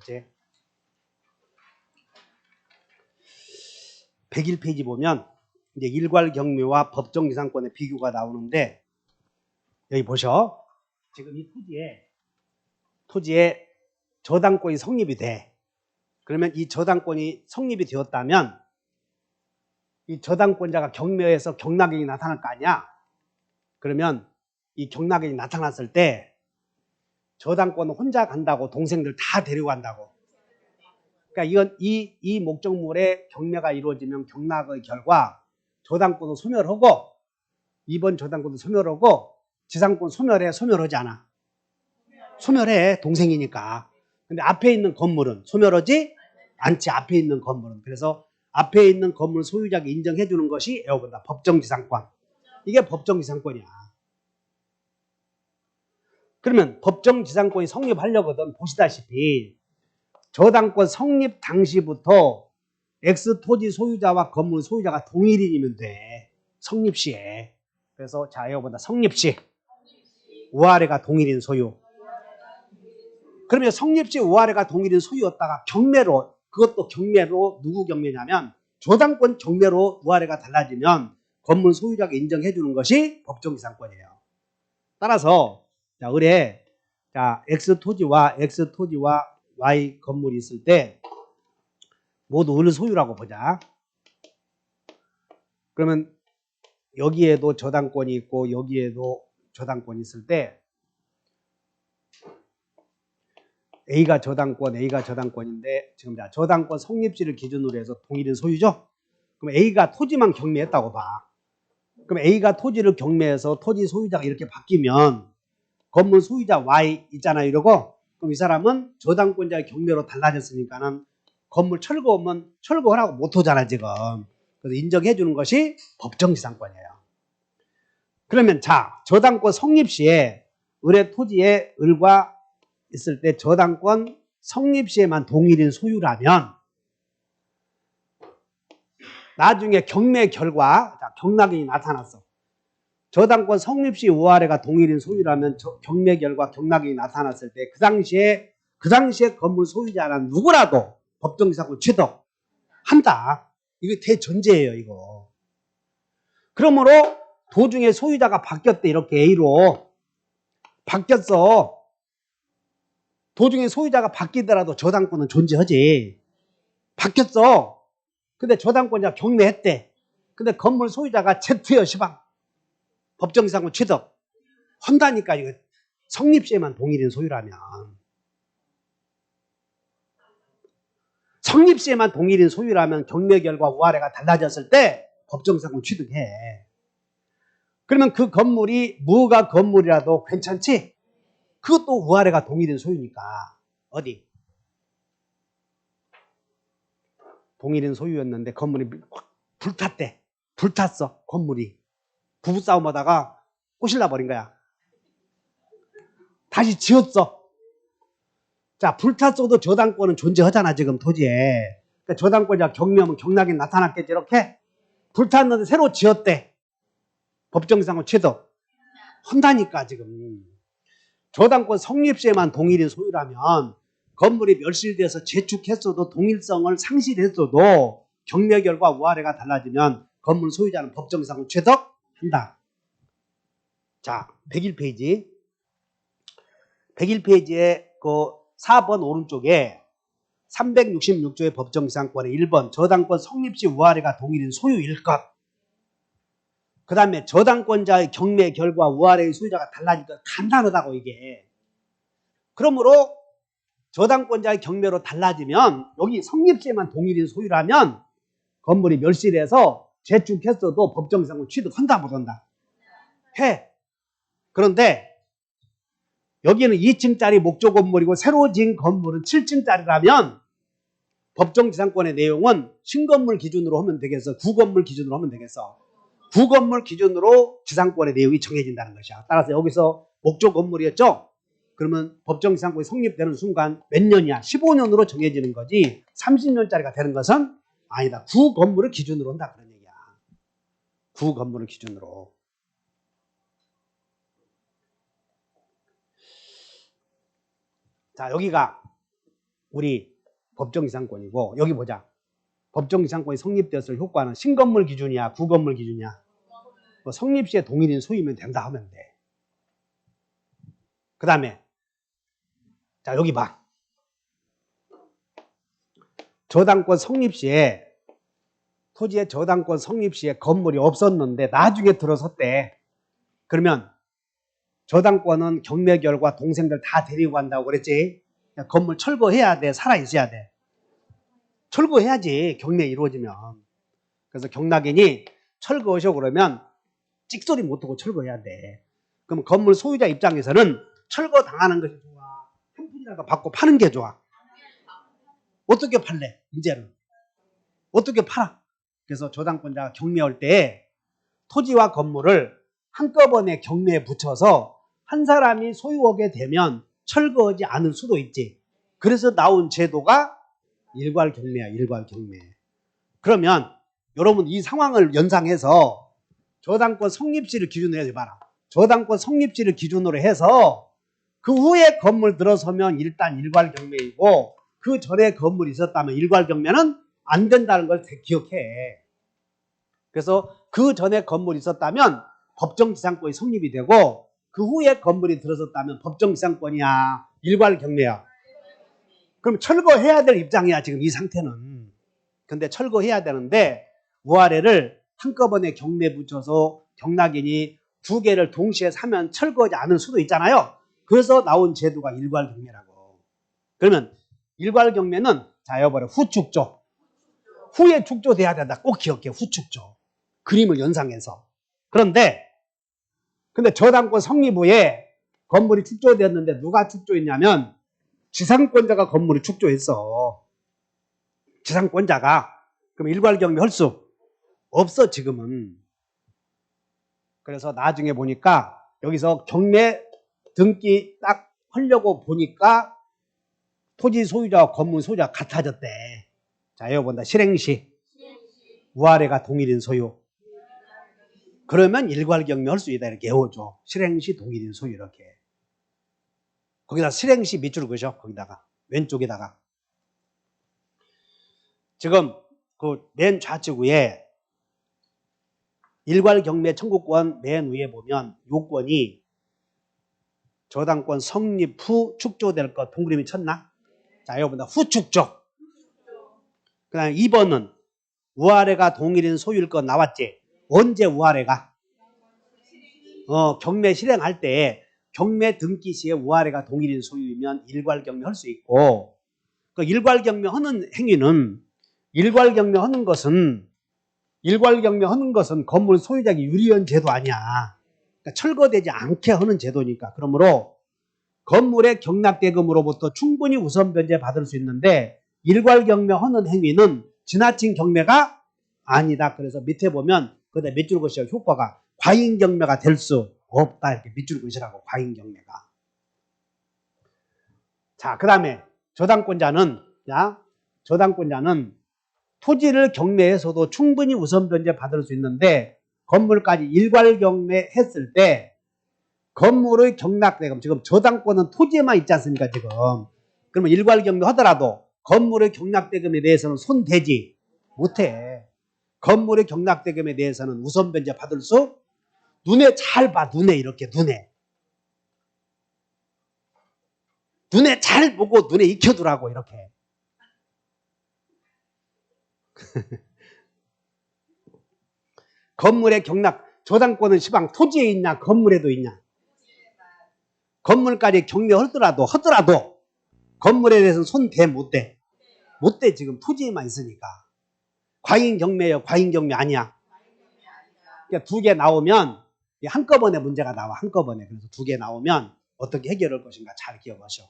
그렇지? 101페이지 보면 이제 일괄경매와 법정지상권의 비교가 나오는데 여기 보셔. 지금 이 토지에 저당권이 성립이 돼. 그러면 이 저당권이 성립이 되었다면 이 저당권자가 경매에서 경락인이 나타날 거 아니야? 그러면 이 경락인이 나타났을 때 저당권은 혼자 간다고 동생들 다 데려간다고. 그러니까 이건 이 목적물의 경매가 이루어지면 경락의 결과 저당권은 소멸하고 2번 저당권도 소멸하고 지상권 소멸하지 않아. 소멸해. 동생이니까. 근데 앞에 있는 건물은 소멸하지 않지. 앞에 있는 건물은. 그래서 앞에 있는 건물 소유자가 인정해 주는 것이 여기다 법정지상권. 이게 법정지상권이야. 그러면 법정지상권이 성립하려거든 보시다시피 저당권 성립 당시부터 X토지 소유자와 건물 소유자가 동일인이면 돼. 성립 시에. 그래서 자 여기보다 성립 시 우아래가 동일인 소유. 그러면 성립 시 우아래가 동일인 소유였다가 경매로 그것도 경매로 누구 경매냐면 저당권 경매로 우아래가 달라지면 건물 소유자가 인정해 주는 것이 법정지상권이에요. 따라서 자 의뢰 자 X토지와 Y 건물이 있을 때 모두 을 소유라고 보자. 그러면 여기에도 저당권이 있고 여기에도 저당권이 있을 때 A가 저당권인데 지금 자 저당권 성립지를 기준으로 해서 동일인 소유죠. 그럼 A가 토지만 경매했다고 봐. 그럼 A가 토지를 경매해서 토지 소유자가 이렇게 바뀌면 건물 소유자 Y 있잖아요. 이러고 그럼 이 사람은 저당권자의 경매로 달라졌으니까는 건물 철거하면 철거하라고 못하잖아 지금. 그래서 인정해 주는 것이 법정지상권이에요. 그러면 자 저당권 성립 시에 을의 토지에 을과 있을 때 저당권 성립 시에만 동일인 소유라면 나중에 경매 결과 경락인이 나타났어. 저당권 성립 시 우아래가 동일인 소유라면 경매 결과 경락인이 나타났을 때 그 당시에 건물 소유자는 누구라도 법정지상권 취득한다. 이게 대전제예요, 이거. 그러므로 도중에 소유자가 바뀌었대. 이렇게 A로 바뀌었어. 도중에 소유자가 바뀌더라도 저당권은 존재하지. 바뀌었어. 근데 저당권자 경매했대. 근데 건물 소유자가 Z여 시방. 법정지상권 취득. 한다니까 이거 성립시에만 동일인 소유라면. 성립시에만 동일인 소유라면 경매 결과 우아래가 달라졌을 때 법정지상권 취득해. 그러면 그 건물이 무가 건물이라도 괜찮지? 그것도 우아래가 동일인 소유니까. 어디? 동일인 소유였는데 건물이 확 불탔대. 불탔어. 건물이. 부부싸움하다가 꼬실라 버린 거야. 다시 지었어. 자, 불탔어도 저당권은 존재하잖아 지금 토지에. 그러니까 저당권자 경매하면 경락이 나타났겠지 이렇게. 불탔는데 새로 지었대. 법정지상권 취득. 한다니까 지금. 저당권 성립시에만 동일인 소유라면 건물이 멸실돼서 재축했어도 동일성을 상실했어도 경매 결과 우아래가 달라지면 건물 소유자는 법정지상권 취득한다. 자, 101페이지. 101페이지에 그 4번 오른쪽에 366조의 법정지상권의 1번 저당권 성립시 우아래가 동일인 소유일 것. 그 다음에 저당권자의 경매 결과 우아래의 소유자가 달라지니까 간단하다고 이게. 그러므로 저당권자의 경매로 달라지면 여기 성립시에만 동일인 소유라면 건물이 멸실해서 재축했어도 법정지상권 취득한다 못한다? 해. 그런데 여기는 2층짜리 목조 건물이고 새로 지은 건물은 7층짜리라면 법정지상권의 내용은 신건물 기준으로 하면 되겠어? 구건물 기준으로 하면 되겠어? 구건물 기준으로 지상권의 내용이 정해진다는 것이야. 따라서 여기서 목조 건물이었죠? 그러면 법정지상권이 성립되는 순간 몇 년이야? 15년으로 정해지는 거지 30년짜리가 되는 것은 아니다. 구건물을 기준으로 한다 그런 얘기야. 구건물을 기준으로. 자 여기가 우리 법정지상권이고, 여기 보자. 법정지상권이 성립되었을 효과는 신건물 기준이야, 구건물 기준이야? 뭐 성립시에 동일인 소유면 된다 하면 돼. 그 다음에 자 여기 봐. 저당권 성립시에 토지의 저당권 성립시에 건물이 없었는데 나중에 들어섰대. 그러면 저당권은 경매결과 동생들 다 데리고 간다고 그랬지. 건물 철거해야 돼, 살아있어야 돼? 철거해야지, 경매 이루어지면. 그래서 경락인이 철거하셔 그러면 찍소리 못하고 철거해야 돼. 그럼 건물 소유자 입장에서는 철거 당하는 것이 좋아, 한 푼이라도 받고 파는 게 좋아? 어떻게 팔래? 이제는 어떻게 팔아? 그래서 저당권자가 경매할 때 토지와 건물을 한꺼번에 경매에 붙여서 한 사람이 소유하게 되면 철거하지 않을 수도 있지. 그래서 나온 제도가 일괄경매야, 일괄경매. 그러면 여러분 이 상황을 연상해서 저당권 성립시를 기준으로 해봐라. 저당권 성립시를 기준으로 해서 그 후에 건물 들어서면 일단 일괄경매이고, 그 전에 건물이 있었다면 일괄경매는 안 된다는 걸 기억해. 그래서 그 전에 건물이 있었다면 법정지상권이 성립이 되고, 그 후에 건물이 들어섰다면 법정지상권이야, 일괄경매야? 그럼 철거해야 될 입장이야, 지금 이 상태는. 근데 철거해야 되는데 우아래를 한꺼번에 경매에 붙여서 경락인이 두 개를 동시에 사면 철거하지 않을 수도 있잖아요. 그래서 나온 제도가 일괄경매라고. 그러면 일괄경매는 자 여보라 후축조. 후에 축조돼야 된다. 꼭 기억해. 후축조. 그림을 연상해서. 근데 저당권 성립 후에 건물이 축조되었는데 누가 축조했냐면 지상권자가 건물을 축조했어. 지상권자가. 그럼 일괄경매 할 수 없어 지금은. 그래서 나중에 보니까 여기서 경매 등기 딱 하려고 보니까 토지 소유자와 건물 소유자가 같아졌대. 자 여기 본다. 실행시 우아래가 동일인 소유. 그러면 일괄경매 할 수 있다 이렇게 외워줘. 실행시 동일인 소유 이렇게. 거기다 실행시 밑줄을 그으셔. 거기다가 왼쪽에다가. 지금 그 맨 좌측 위에 일괄경매 청구권 맨 위에 보면 요건이 저당권 성립 후 축조될 것 동그라미 쳤나? 자 여기 본다. 후축조. 그 다음에 2번은 우아래가 동일인 소유일 것 나왔지? 언제 우아래가? 경매 실행할 때 경매 등기 시에 우아래가 동일인 소유이면 일괄경매 할 수 있고, 그 일괄경매 하는 행위는 일괄경매 하는 것은 건물 소유자에게 유리한 제도 아니야. 그러니까 철거되지 않게 하는 제도니까. 그러므로 건물의 경락대금으로부터 충분히 우선 변제 받을 수 있는데 일괄경매 하는 행위는 지나친 경매가 아니다. 그래서 밑에 보면 그다 밑줄 그으시오. 효과가 과잉경매가 될 수 없다. 이렇게 밑줄 그으시라고. 과잉경매가. 자, 그 다음에 저당권자는 토지를 경매해서도 충분히 우선 변제 받을 수 있는데 건물까지 일괄경매 했을 때 건물의 경락대금, 지금 저당권은 토지에만 있지 않습니까 지금. 그러면 일괄경매 하더라도 건물의 경락대금에 대해서는 손대지 못해. 건물의 경락대금에 대해서는 우선 변제 받을 수, 눈에 잘 봐. 눈에 이렇게 눈에 잘 보고 눈에 익혀두라고 이렇게. 건물의 경락, 저당권은 시방 토지에 있냐 건물에도 있냐? 건물까지 경매하더라도 건물에 대해서는 손대 못대? 못대. 지금 토지에만 있으니까. 과잉경매요? 과잉경매 아니야? 그러니까 두 개 나오면 한꺼번에 문제가 나와. 한꺼번에. 그래서 두 개 나오면 어떻게 해결할 것인가 잘 기억하셔.